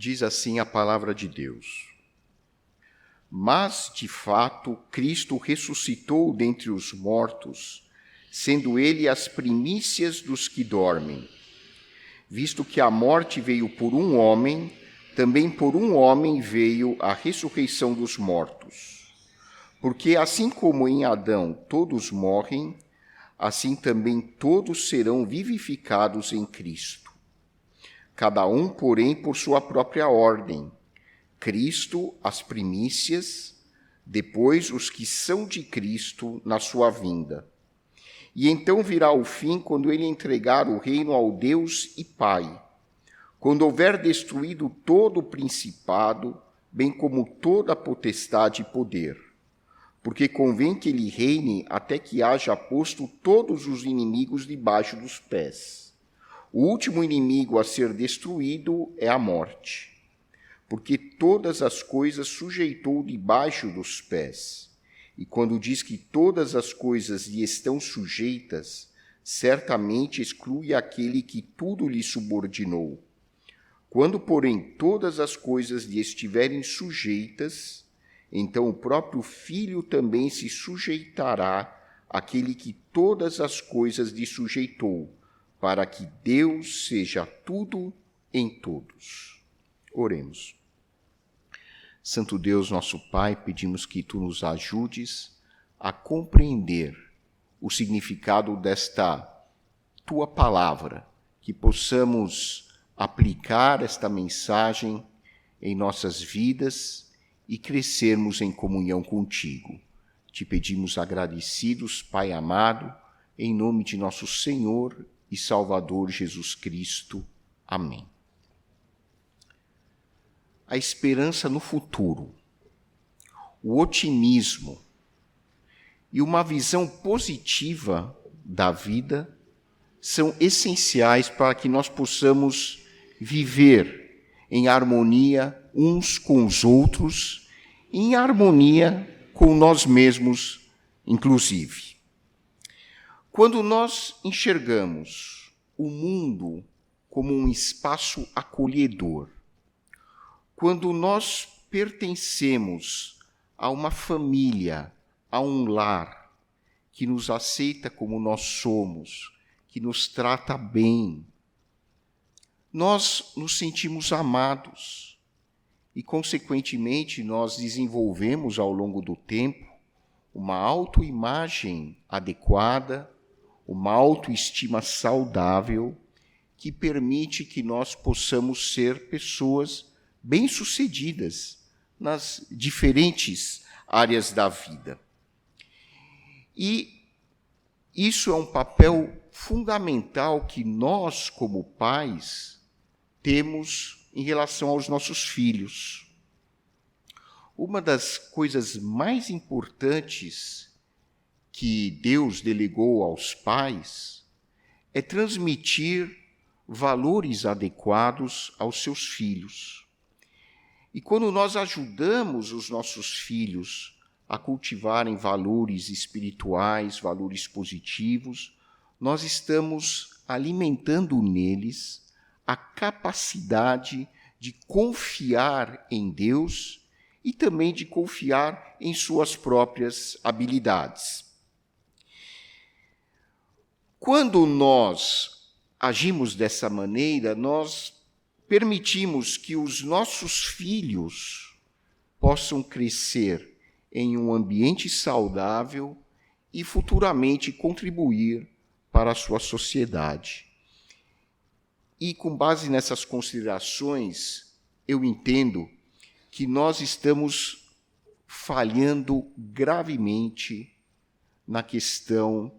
Diz assim a palavra de Deus. Mas, de fato, Cristo ressuscitou dentre os mortos, sendo ele as primícias dos que dormem. Visto que a morte veio por um homem, também por um homem veio a ressurreição dos mortos. Porque assim como em Adão todos morrem, assim também todos serão vivificados em Cristo. Cada um, porém, por sua própria ordem. Cristo, as primícias, depois os que são de Cristo na sua vinda. E então virá o fim, quando ele entregar o reino ao Deus e Pai, quando houver destruído todo o principado, bem como toda a potestade e poder. Porque convém que ele reine até que haja posto todos os inimigos debaixo dos pés. O último inimigo a ser destruído é a morte, porque todas as coisas sujeitou debaixo dos pés. E quando diz que todas as coisas lhe estão sujeitas, certamente exclui aquele que tudo lhe subordinou. Quando, porém, todas as coisas lhe estiverem sujeitas, então o próprio Filho também se sujeitará àquele que todas as coisas lhe sujeitou, para que Deus seja tudo em todos. Oremos. Santo Deus, nosso Pai, pedimos que Tu nos ajudes a compreender o significado desta Tua palavra, que possamos aplicar esta mensagem em nossas vidas e crescermos em comunhão contigo. Te pedimos agradecidos, Pai amado, em nome de nosso Senhor e Salvador Jesus Cristo. Amém. A esperança no futuro, o otimismo e uma visão positiva da vida são essenciais para que nós possamos viver em harmonia uns com os outros, em harmonia com nós mesmos, inclusive. Quando nós enxergamos o mundo como um espaço acolhedor, quando nós pertencemos a uma família, a um lar que nos aceita como nós somos, que nos trata bem, nós nos sentimos amados e, consequentemente, nós desenvolvemos ao longo do tempo uma autoimagem adequada, uma autoestima saudável que permite que nós possamos ser pessoas bem-sucedidas nas diferentes áreas da vida. E isso é um papel fundamental que nós, como pais, temos em relação aos nossos filhos. Uma das coisas mais importantes que Deus delegou aos pais é transmitir valores adequados aos seus filhos. E quando nós ajudamos os nossos filhos a cultivarem valores espirituais, valores positivos, nós estamos alimentando neles a capacidade de confiar em Deus e também de confiar em suas próprias habilidades. Quando nós agimos dessa maneira, nós permitimos que os nossos filhos possam crescer em um ambiente saudável e futuramente contribuir para a sua sociedade. E com base nessas considerações, eu entendo que nós estamos falhando gravemente na questão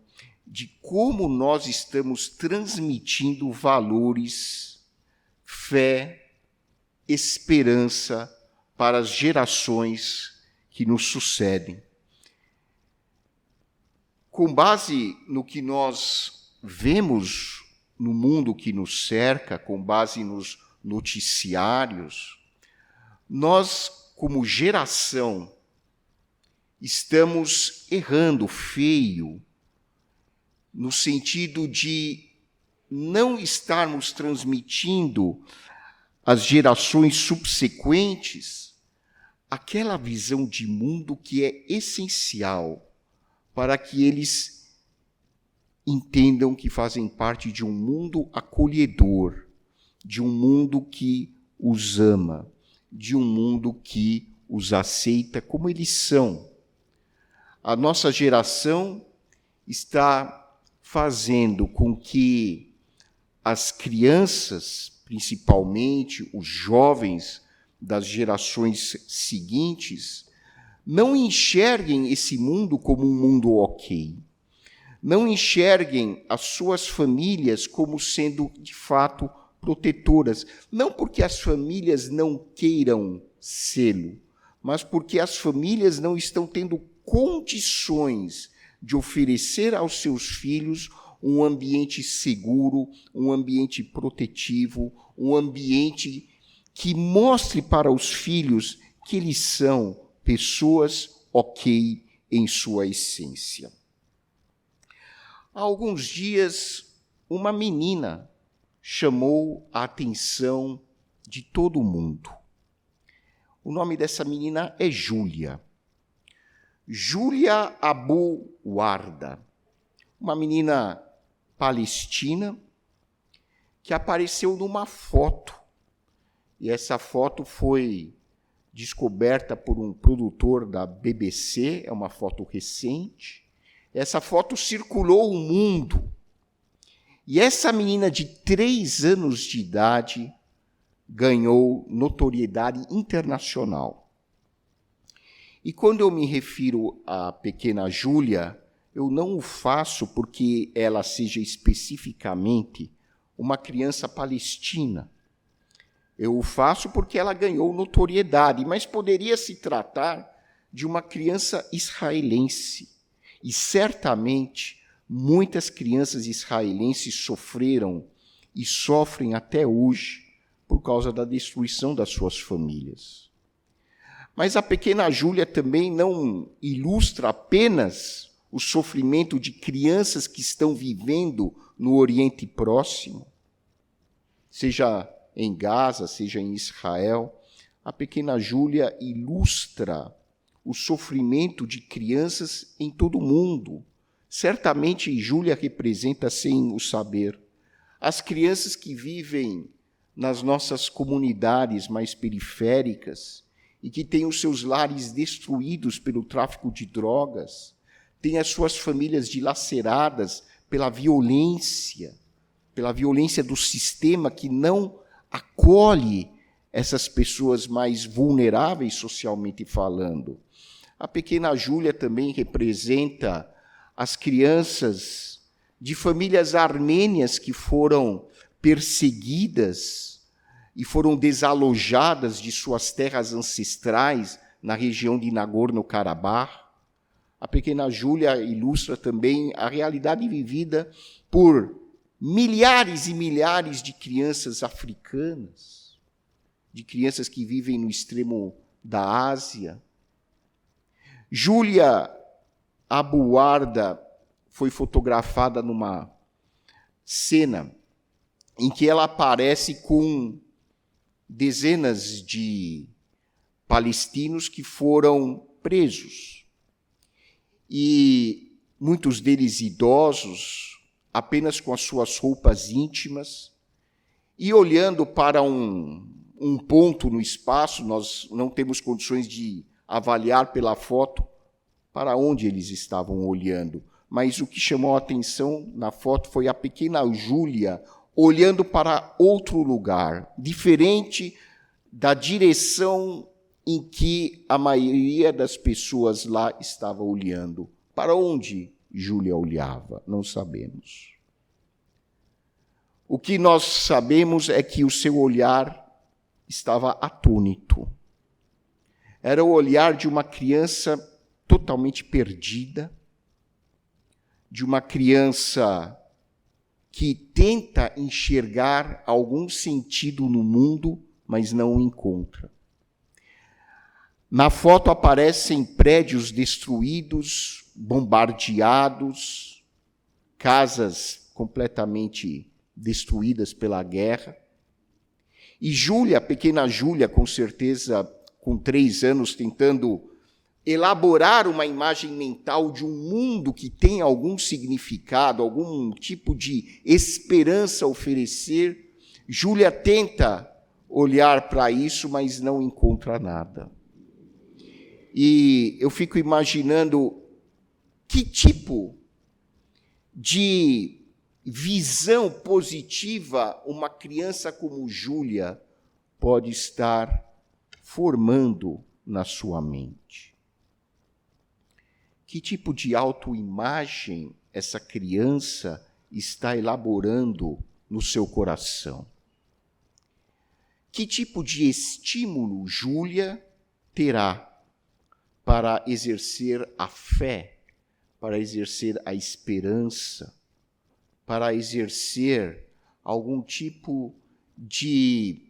de como nós estamos transmitindo valores, fé, esperança para as gerações que nos sucedem. Com base no que nós vemos no mundo que nos cerca, com base nos noticiários, nós, como geração, estamos errando feio, no sentido de não estarmos transmitindo às gerações subsequentes aquela visão de mundo que é essencial para que eles entendam que fazem parte de um mundo acolhedor, de um mundo que os ama, de um mundo que os aceita como eles são. A nossa geração está fazendo com que as crianças, principalmente os jovens das gerações seguintes, não enxerguem esse mundo como um mundo ok. Não enxerguem as suas famílias como sendo, de fato, protetoras. Não porque as famílias não queiram sê-lo, mas porque as famílias não estão tendo condições de oferecer aos seus filhos um ambiente seguro, um ambiente protetivo, um ambiente que mostre para os filhos que eles são pessoas ok em sua essência. Há alguns dias, uma menina chamou a atenção de todo mundo. O nome dessa menina é Júlia. Júlia Abu Warda, uma menina palestina que apareceu numa foto. E essa foto foi descoberta por um produtor da BBC, é uma foto recente. Essa foto circulou o mundo. E essa menina de 3 anos de idade ganhou notoriedade internacional. E quando eu me refiro à pequena Júlia, eu não o faço porque ela seja especificamente uma criança palestina. Eu o faço porque ela ganhou notoriedade, mas poderia se tratar de uma criança israelense. E certamente muitas crianças israelenses sofreram e sofrem até hoje por causa da destruição das suas famílias. Mas a pequena Júlia também não ilustra apenas o sofrimento de crianças que estão vivendo no Oriente Próximo, seja em Gaza, seja em Israel. A pequena Júlia ilustra o sofrimento de crianças em todo o mundo. Certamente Júlia representa, sem o saber, as crianças que vivem nas nossas comunidades mais periféricas e que têm os seus lares destruídos pelo tráfico de drogas, têm as suas famílias dilaceradas pela violência do sistema que não acolhe essas pessoas mais vulneráveis socialmente falando. A pequena Júlia também representa as crianças de famílias armênias que foram perseguidas e foram desalojadas de suas terras ancestrais na região de Nagorno-Karabakh. A pequena Júlia ilustra também a realidade vivida por milhares e milhares de crianças africanas, de crianças que vivem no extremo da Ásia. Júlia Abu Warda foi fotografada numa cena em que ela aparece com dezenas de palestinos que foram presos. E muitos deles idosos, apenas com as suas roupas íntimas, e olhando para um ponto no espaço. Nós não temos condições de avaliar pela foto para onde eles estavam olhando, mas o que chamou a atenção na foto foi a pequena Júlia olhando para outro lugar, diferente da direção em que a maioria das pessoas lá estava olhando. Para onde Júlia olhava? Não sabemos. O que nós sabemos é que o seu olhar estava atônito. Era o olhar de uma criança totalmente perdida, de uma criança que tenta enxergar algum sentido no mundo, mas não o encontra. Na foto aparecem prédios destruídos, bombardeados, casas completamente destruídas pela guerra. E Júlia, a pequena Júlia, com certeza, com 3 anos, tentando elaborar uma imagem mental de um mundo que tem algum significado, algum tipo de esperança a oferecer, Júlia tenta olhar para isso, mas não encontra nada. E eu fico imaginando que tipo de visão positiva uma criança como Júlia pode estar formando na sua mente. Que tipo de autoimagem essa criança está elaborando no seu coração? Que tipo de estímulo Júlia terá para exercer a fé, para exercer a esperança, para exercer algum tipo de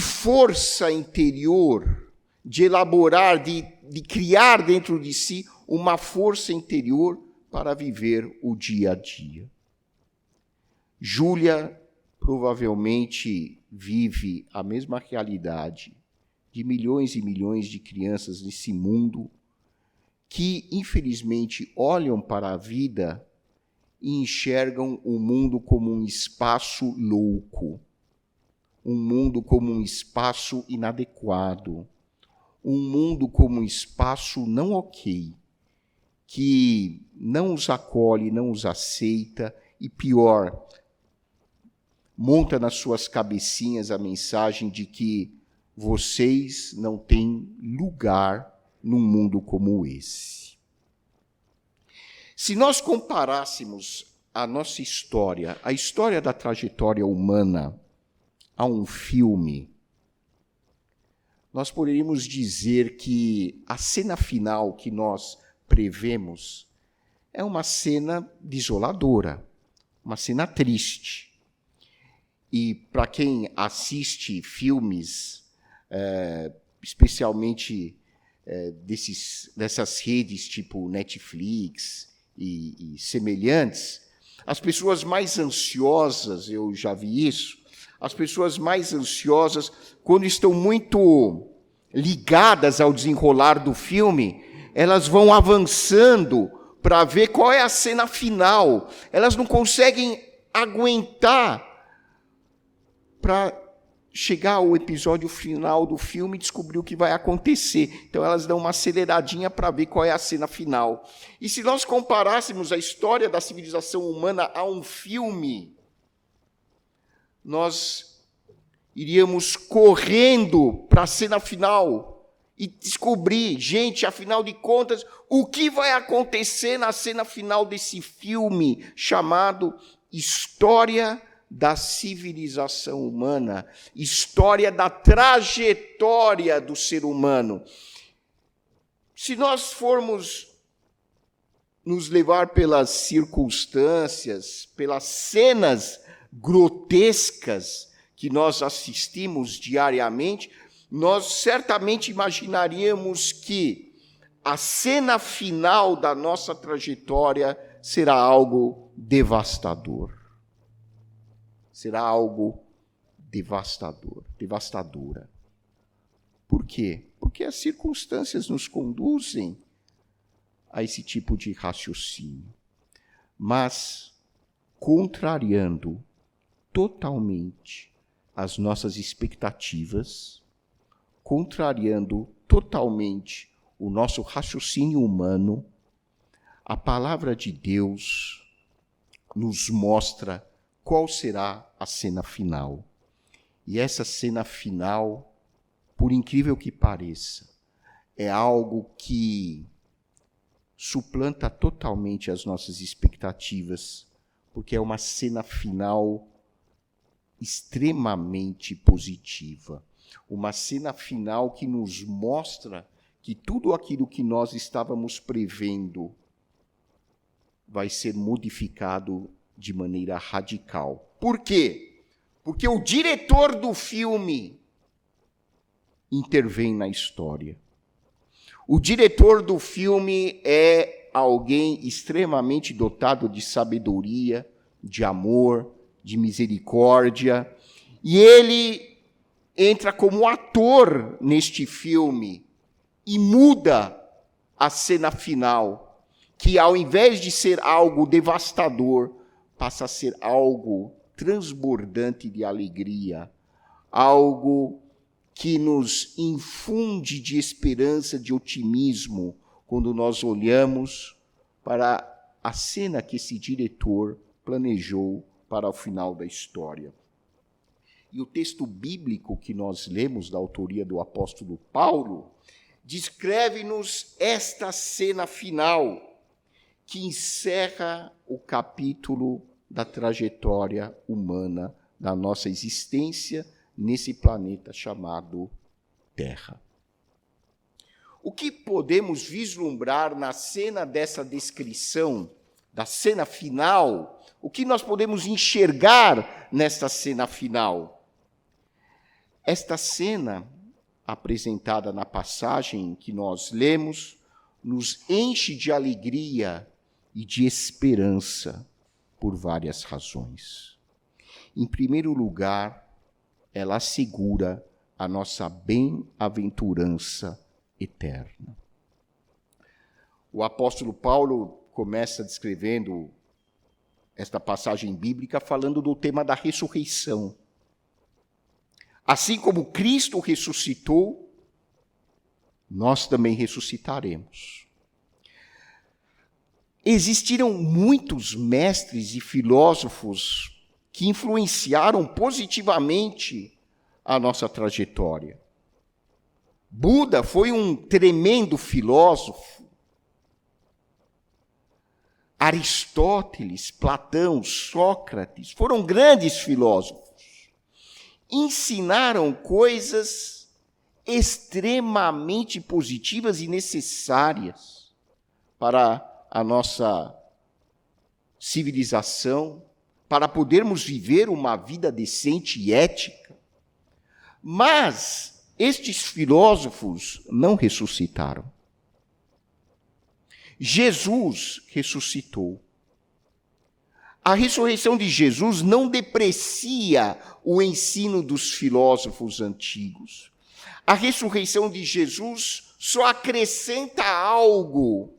força interior, de elaborar, de criar dentro de si uma força interior para viver o dia a dia. Júlia provavelmente vive a mesma realidade de milhões e milhões de crianças nesse mundo que, infelizmente, olham para a vida e enxergam o mundo como um espaço louco, um mundo como um espaço inadequado, um mundo como um espaço não ok, que não os acolhe, não os aceita e, pior, monta nas suas cabecinhas a mensagem de que vocês não têm lugar num mundo como esse. Se nós comparássemos a nossa história, a história da trajetória humana, a um filme, nós poderíamos dizer que a cena final que nós prevemos é uma cena desoladora, uma cena triste. E para quem assiste filmes, especialmente dessas redes tipo Netflix e semelhantes, as pessoas mais ansiosas, eu já vi isso, as pessoas mais ansiosas, quando estão muito ligadas ao desenrolar do filme, elas vão avançando para ver qual é a cena final. Elas não conseguem aguentar para chegar ao episódio final do filme e descobrir o que vai acontecer. Então, elas dão uma aceleradinha para ver qual é a cena final. E se nós comparássemos a história da civilização humana a um filme, nós iríamos correndo para a cena final e descobrir, gente, afinal de contas, o que vai acontecer na cena final desse filme chamado História da Civilização Humana, história da trajetória do ser humano. Se nós formos nos levar pelas circunstâncias, pelas cenas grotescas que nós assistimos diariamente, nós certamente imaginaríamos que a cena final da nossa trajetória será algo devastador. Será algo devastador, devastadora. Por quê? Porque as circunstâncias nos conduzem a esse tipo de raciocínio. Mas, contrariando totalmente as nossas expectativas, contrariando totalmente o nosso raciocínio humano, a palavra de Deus nos mostra qual será a cena final. E essa cena final, por incrível que pareça, é algo que suplanta totalmente as nossas expectativas, porque é uma cena final extremamente positiva. Uma cena final que nos mostra que tudo aquilo que nós estávamos prevendo vai ser modificado de maneira radical. Por quê? Porque o diretor do filme intervém na história. O diretor do filme é alguém extremamente dotado de sabedoria, de amor, de misericórdia, e ele entra como ator neste filme e muda a cena final, que ao invés de ser algo devastador, passa a ser algo transbordante de alegria, algo que nos infunde de esperança, de otimismo, quando nós olhamos para a cena que esse diretor planejou para o final da história. E o texto bíblico que nós lemos, da autoria do apóstolo Paulo, descreve-nos esta cena final, que encerra o capítulo da trajetória humana, da nossa existência nesse planeta chamado Terra. O que podemos vislumbrar na cena dessa descrição, da cena final? O que nós podemos enxergar nesta cena final? Esta cena, apresentada na passagem que nós lemos, nos enche de alegria e de esperança por várias razões. Em primeiro lugar, ela assegura a nossa bem-aventurança eterna. O apóstolo Paulo começa descrevendo esta passagem bíblica falando do tema da ressurreição. Assim como Cristo ressuscitou, nós também ressuscitaremos. Existiram muitos mestres e filósofos que influenciaram positivamente a nossa trajetória. Buda foi um tremendo filósofo. Aristóteles, Platão, Sócrates foram grandes filósofos. Ensinaram coisas extremamente positivas e necessárias para a nossa civilização, para podermos viver uma vida decente e ética. Mas estes filósofos não ressuscitaram. Jesus ressuscitou. A ressurreição de Jesus não deprecia o ensino dos filósofos antigos. A ressurreição de Jesus só acrescenta algo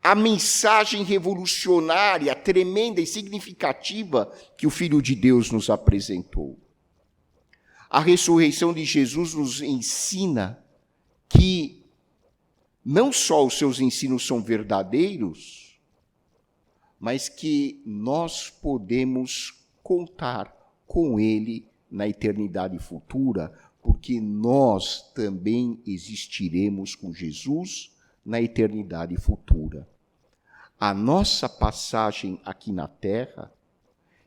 à mensagem revolucionária, tremenda e significativa que o Filho de Deus nos apresentou. A ressurreição de Jesus nos ensina que não só os seus ensinos são verdadeiros, mas que nós podemos contar com ele na eternidade futura, porque nós também existiremos com Jesus na eternidade futura. A nossa passagem aqui na Terra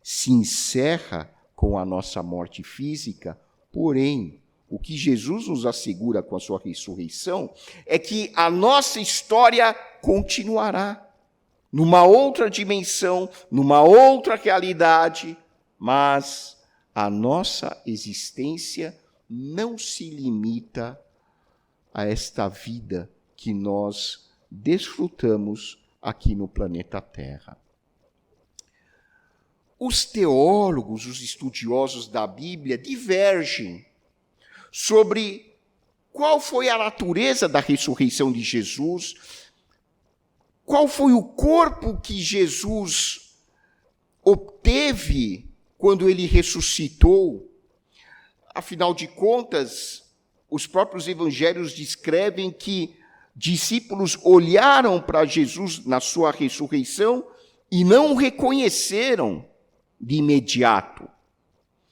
se encerra com a nossa morte física, porém, o que Jesus nos assegura com a sua ressurreição é que a nossa história continuará numa outra dimensão, numa outra realidade, mas a nossa existência não se limita a esta vida que nós desfrutamos aqui no planeta Terra. Os teólogos, os estudiosos da Bíblia divergem sobre qual foi a natureza da ressurreição de Jesus, qual foi o corpo que Jesus obteve quando ele ressuscitou. Afinal de contas, os próprios evangelhos descrevem que discípulos olharam para Jesus na sua ressurreição e não o reconheceram de imediato.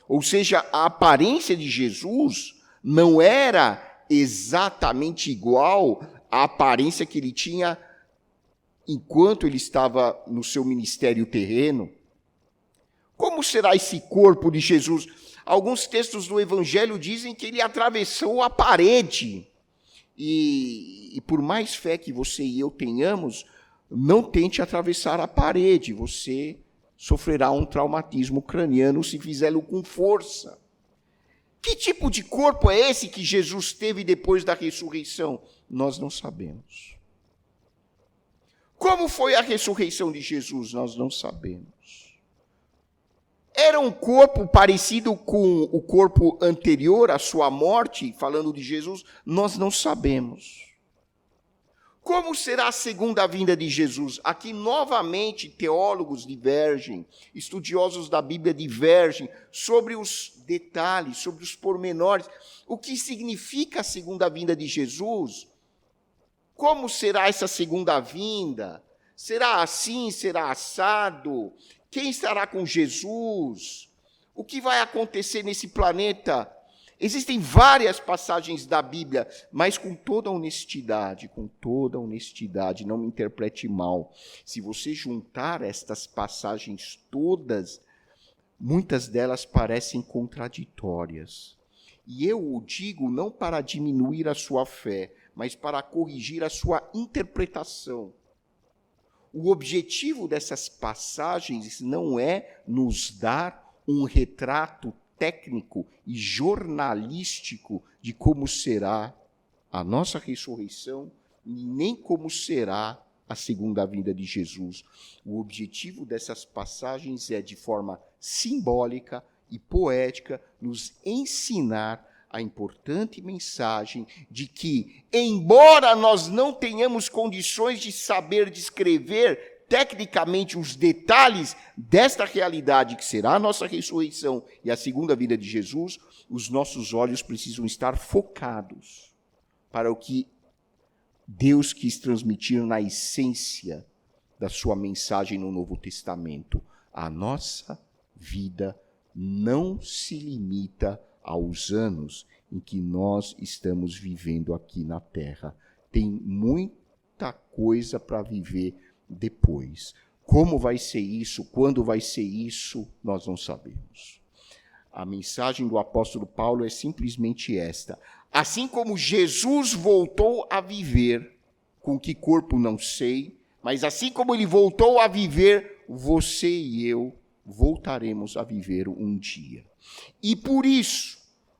Ou seja, a aparência de Jesus não era exatamente igual à aparência que ele tinha enquanto ele estava no seu ministério terreno. Como será esse corpo de Jesus? Alguns textos do Evangelho dizem que ele atravessou a parede. E por mais fé que você e eu tenhamos, não tente atravessar a parede. Você sofrerá um traumatismo craniano se fizê-lo com força. Que tipo de corpo é esse que Jesus teve depois da ressurreição? Nós não sabemos. Como foi a ressurreição de Jesus? Nós não sabemos. Era um corpo parecido com o corpo anterior à sua morte, falando de Jesus? Nós não sabemos. Como será a segunda vinda de Jesus? Aqui, novamente, teólogos divergem, estudiosos da Bíblia divergem sobre os detalhes, sobre os pormenores. O que significa a segunda vinda de Jesus? Como será essa segunda vinda? Será assim? Será assado? Quem estará com Jesus? O que vai acontecer nesse planeta? Existem várias passagens da Bíblia, mas com toda honestidade, não me interprete mal. Se você juntar estas passagens todas, muitas delas parecem contraditórias. E eu o digo não para diminuir a sua fé, mas para corrigir a sua interpretação. O objetivo dessas passagens não é nos dar um retrato técnico e jornalístico de como será a nossa ressurreição, nem como será a segunda vinda de Jesus. O objetivo dessas passagens é, de forma simbólica e poética, nos ensinar a importante mensagem de que, embora nós não tenhamos condições de saber descrever tecnicamente os detalhes desta realidade que será a nossa ressurreição e a segunda vinda de Jesus, os nossos olhos precisam estar focados para o que Deus quis transmitir na essência da sua mensagem no Novo Testamento. A nossa vida não se limita aos anos em que nós estamos vivendo aqui na Terra. Tem muita coisa para viver depois. Como vai ser isso? Quando vai ser isso? Nós não sabemos. A mensagem do apóstolo Paulo é simplesmente esta. Assim como Jesus voltou a viver, com que corpo não sei, mas assim como ele voltou a viver, você e eu voltaremos a viver um dia. E por isso,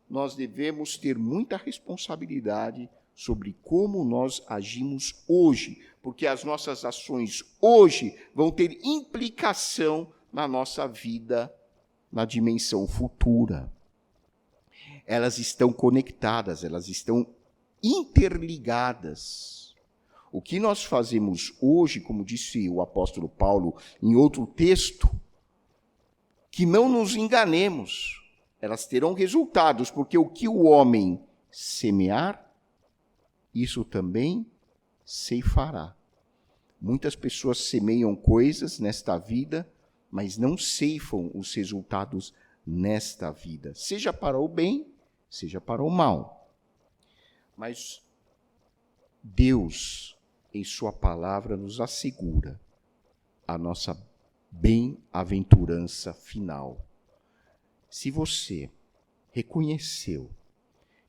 nós devemos ter muita responsabilidade sobre como nós agimos hoje, porque as nossas ações hoje vão ter implicação na nossa vida, na dimensão futura. Elas estão conectadas, elas estão interligadas. O que nós fazemos hoje, como disse o apóstolo Paulo em outro texto, que não nos enganemos, elas terão resultados, porque o que o homem semear, isso também ceifará. Muitas pessoas semeiam coisas nesta vida, mas não ceifam os resultados nesta vida, seja para o bem, seja para o mal. Mas Deus, em sua palavra, nos assegura a nossa bem-aventurança final. Se você reconheceu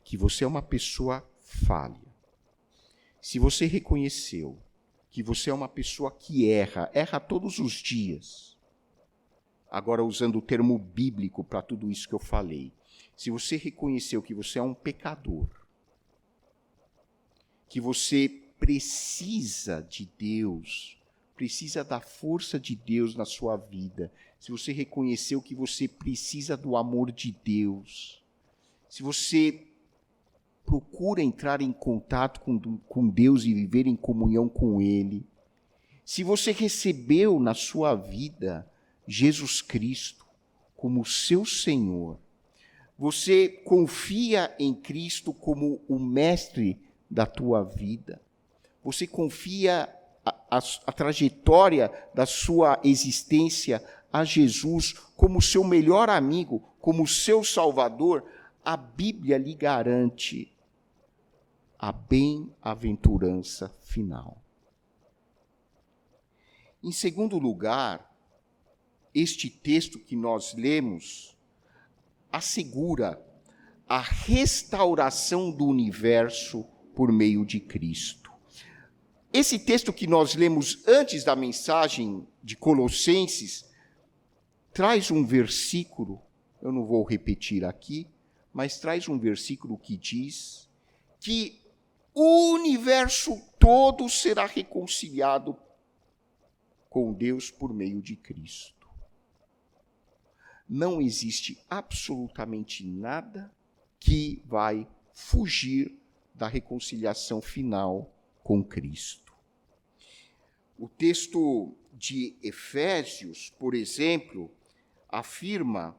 que você é uma pessoa falha, se você reconheceu que você é uma pessoa que erra todos os dias, agora usando o termo bíblico para tudo isso que eu falei, se você reconheceu que você é um pecador, que você precisa de Deus, precisa da força de Deus na sua vida, se você reconheceu que você precisa do amor de Deus, se você procura entrar em contato com Deus e viver em comunhão com Ele, se você recebeu na sua vida Jesus Cristo como seu Senhor, você confia em Cristo como o mestre da tua vida, você confia a trajetória da sua existência a Jesus como seu melhor amigo, como seu Salvador, a Bíblia lhe garante a bem-aventurança final. Em segundo lugar, este texto que nós lemos assegura a restauração do universo por meio de Cristo. Esse texto que nós lemos antes da mensagem de Colossenses traz um versículo, eu não vou repetir aqui, mas traz um versículo que diz que o universo todo será reconciliado com Deus por meio de Cristo. não existe absolutamente nada que vai fugir da reconciliação final com Cristo. O texto de Efésios, por exemplo, afirma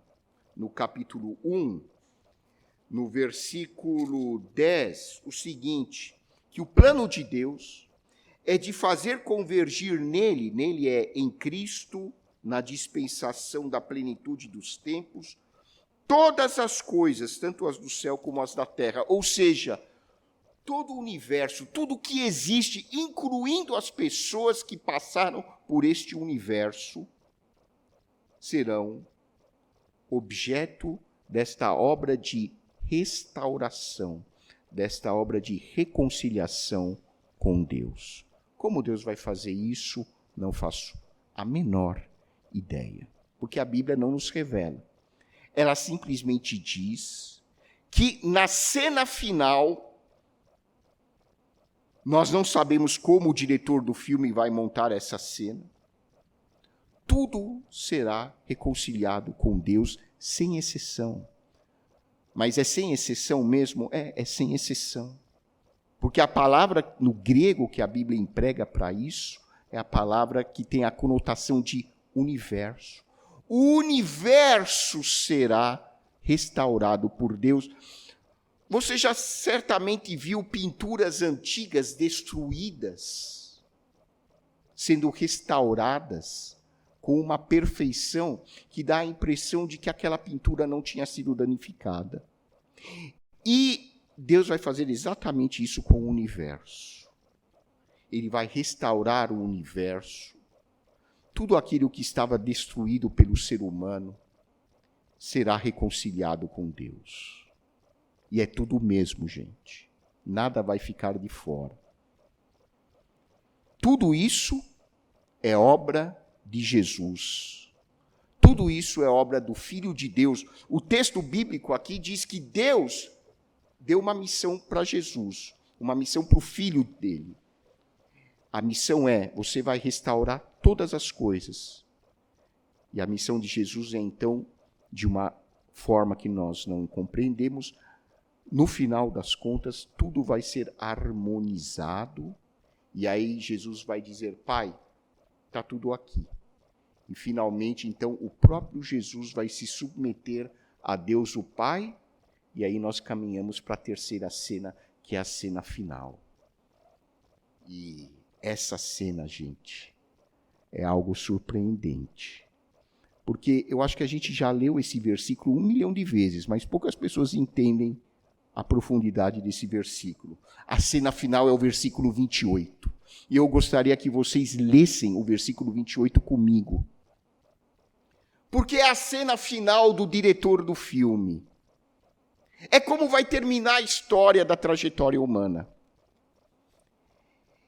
no capítulo 1, no versículo 10, o seguinte, que o plano de Deus é de fazer convergir nele é em Cristo, na dispensação da plenitude dos tempos, todas as coisas, tanto as do céu como as da terra, ou seja, todo o universo, tudo que existe, incluindo as pessoas que passaram por este universo, serão objeto desta obra de restauração, desta obra de reconciliação com Deus. Como Deus vai fazer isso, não faço a menor ideia, porque a Bíblia não nos revela. Ela simplesmente diz que na cena final, nós não sabemos como o diretor do filme vai montar essa cena, tudo será reconciliado com Deus, sem exceção. Mas é sem exceção mesmo? É sem exceção. Porque a palavra no grego que a Bíblia emprega para isso é a palavra que tem a conotação de universo. O universo será restaurado por Deus. Você já certamente viu pinturas antigas destruídas, sendo restauradas com uma perfeição que dá a impressão de que aquela pintura não tinha sido danificada. E Deus vai fazer exatamente isso com o universo. Ele vai restaurar o universo. Tudo aquilo que estava destruído pelo ser humano será reconciliado com Deus. E é tudo o mesmo, gente. Nada vai ficar de fora. Tudo isso é obra de Jesus. Tudo isso é obra do Filho de Deus. O texto bíblico aqui diz que Deus deu uma missão para Jesus, uma missão para o Filho dele. A missão é, você vai restaurar todas as coisas. E a missão de Jesus é, então, de uma forma que nós não compreendemos, no final das contas, tudo vai ser harmonizado, e aí Jesus vai dizer, Pai, está tudo aqui. E finalmente, então, o próprio Jesus vai se submeter a Deus o Pai, e aí nós caminhamos para a terceira cena, que é a cena final. E essa cena, gente, é algo surpreendente. Porque eu acho que a gente já leu esse versículo 1 milhão de vezes, mas poucas pessoas entendem a profundidade desse versículo. A cena final é o versículo 28. E eu gostaria que vocês lessem o versículo 28 comigo. Porque é a cena final do diretor do filme. É como vai terminar a história da trajetória humana.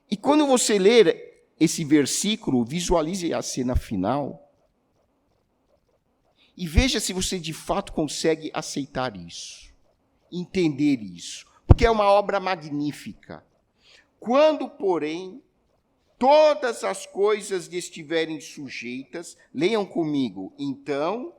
E quando você ler esse versículo, visualize a cena final e veja se você de fato consegue aceitar isso, entender isso, porque é uma obra magnífica. Quando, porém, todas as coisas lhe estiverem sujeitas, leiam comigo, então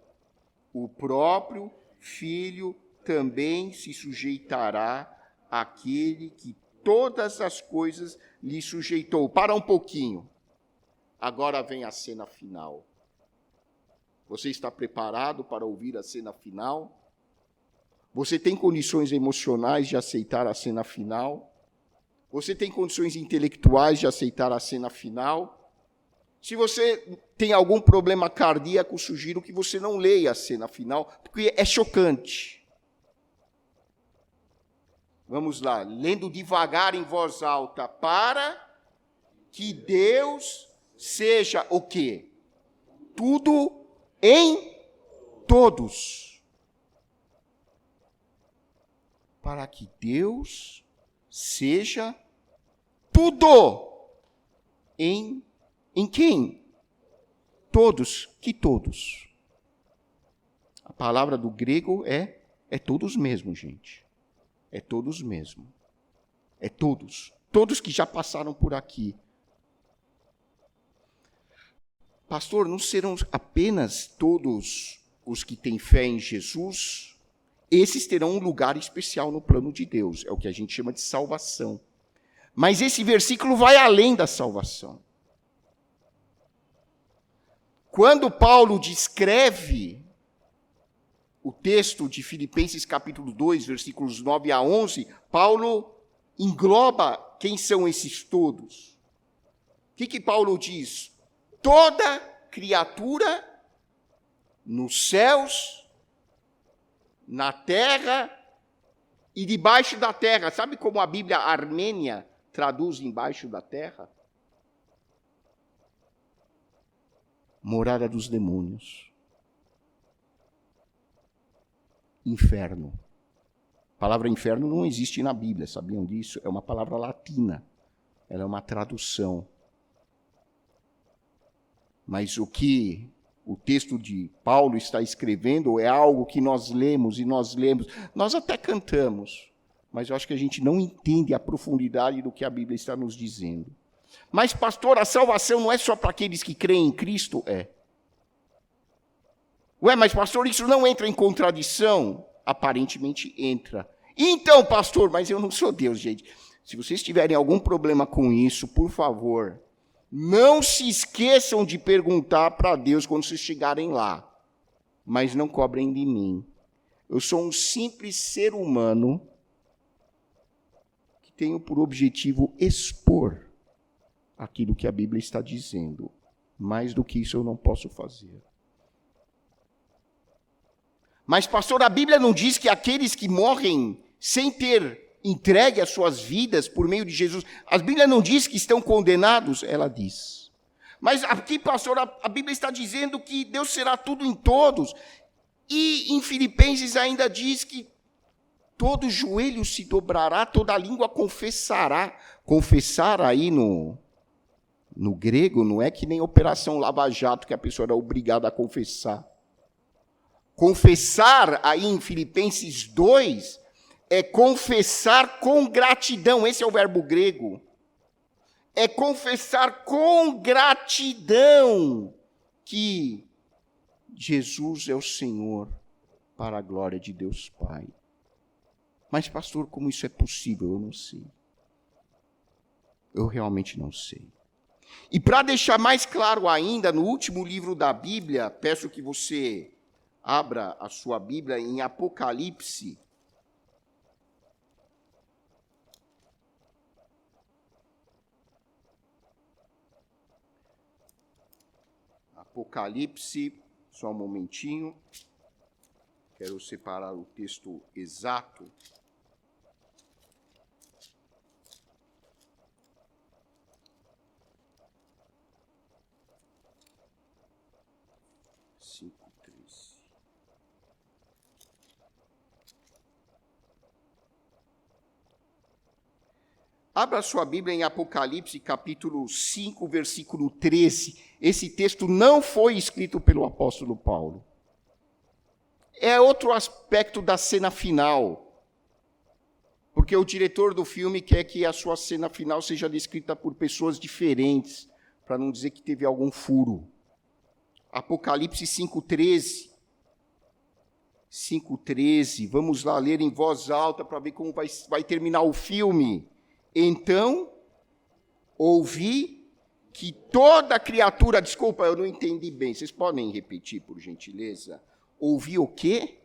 o próprio Filho também se sujeitará àquele que todas as coisas lhe sujeitou. Para um pouquinho. Agora vem a cena final. Você está preparado para ouvir a cena final? Você tem condições emocionais de aceitar a cena final? Você tem condições intelectuais de aceitar a cena final? Se você tem algum problema cardíaco, sugiro que você não leia a cena final, porque é chocante. Vamos lá, lendo devagar em voz alta, para que Deus seja o quê? Tudo em todos. Para que Deus seja tudo em quem? Todos. Que todos? A palavra do grego é todos mesmo, gente. É todos mesmo. É todos. Todos que já passaram por aqui. Pastor, não serão apenas todos os que têm fé em Jesus, esses terão um lugar especial no plano de Deus. É o que a gente chama de salvação. Mas esse versículo vai além da salvação. Quando Paulo descreve o texto de Filipenses capítulo 2, versículos 9 a 11, Paulo engloba quem são esses todos. O que Paulo diz? Toda criatura nos céus, na terra e debaixo da terra. Sabe como a Bíblia armênia traduz embaixo da terra? Morada dos demônios. Inferno. A palavra inferno não existe na Bíblia, sabiam disso? É uma palavra latina. Ela é uma tradução. Mas o que o texto de Paulo está escrevendo é algo que nós lemos e nós lemos. Nós até cantamos, mas eu acho que a gente não entende a profundidade do que a Bíblia está nos dizendo. Mas, pastor, a salvação não é só para aqueles que creem em Cristo? É. Ué, mas, pastor, isso não entra em contradição? Aparentemente entra. Então, pastor, mas eu não sou Deus, gente. Se vocês tiverem algum problema com isso, por favor, não se esqueçam de perguntar para Deus quando vocês chegarem lá. Mas não cobrem de mim. Eu sou um simples ser humano que tenho por objetivo expor aquilo que a Bíblia está dizendo. Mais do que isso eu não posso fazer. Mas, pastor, a Bíblia não diz que aqueles que morrem sem ter entregue as suas vidas por meio de Jesus, a Bíblia não diz que estão condenados? Ela diz. Mas aqui, pastor, a Bíblia está dizendo que Deus será tudo em todos. E em Filipenses ainda diz que todo joelho se dobrará, toda língua confessará. Confessar aí no grego não é que nem Operação Lava Jato, que a pessoa era obrigada a confessar. Confessar aí em Filipenses 2 é confessar com gratidão. Esse é o verbo grego. É confessar com gratidão que Jesus é o Senhor para a glória de Deus Pai. Mas, pastor, como isso é possível? Eu não sei. Eu realmente não sei. E para deixar mais claro ainda, no último livro da Bíblia, peço que você abra a sua Bíblia em Apocalipse. Apocalipse, só um momentinho. Quero separar o texto exato. Abra sua Bíblia em Apocalipse, capítulo 5, versículo 13. Esse texto não foi escrito pelo apóstolo Paulo. É outro aspecto da cena final. Porque o diretor do filme quer que a sua cena final seja descrita por pessoas diferentes, para não dizer que teve algum furo. Apocalipse 5:13. 5:13. Vamos lá ler em voz alta para ver como vai terminar o filme. Então, ouvi que toda criatura... Desculpa, eu não entendi bem. Vocês podem repetir, por gentileza? Ouvi o quê?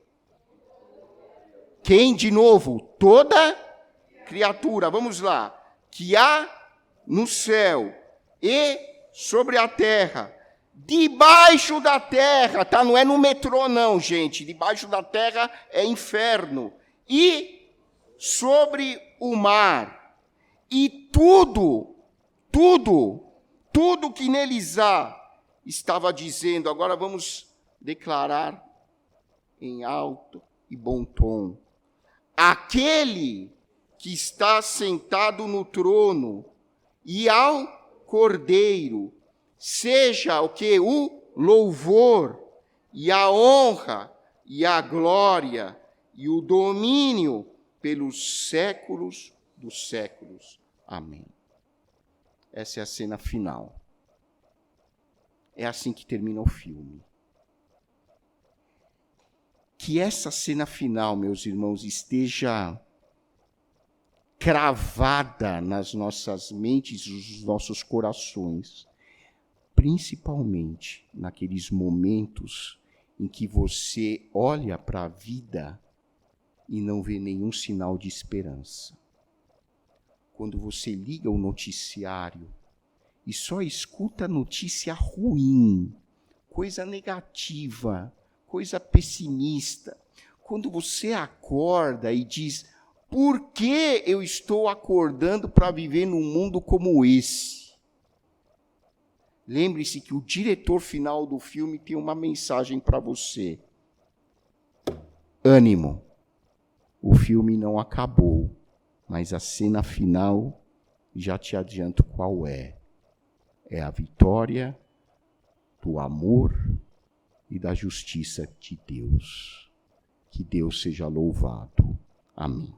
Quem, de novo? Toda criatura. Vamos lá. Que há no céu e sobre a terra. Debaixo da terra, tá? Não é no metrô, não, gente. Debaixo da terra é inferno. E sobre o mar. E tudo que neles há, estava dizendo, agora vamos declarar em alto e bom tom, aquele que está sentado no trono e ao Cordeiro, seja o que? O louvor e a honra e a glória e o domínio pelos séculos dos séculos. Amém. Essa é a cena final. É assim que termina o filme. que essa cena final, meus irmãos, esteja cravada nas nossas mentes e nos nossos corações, principalmente naqueles momentos em que você olha para a vida e não vê nenhum sinal de esperança. Quando você liga o noticiário e só escuta notícia ruim, coisa negativa, coisa pessimista. Quando você acorda e diz, por que eu estou acordando para viver num mundo como esse? Lembre-se que o diretor final do filme tem uma mensagem para você. Ânimo, o filme não acabou, mas a cena final, já te adianto qual é. É a vitória do amor e da justiça de Deus. Que Deus seja louvado. Amém.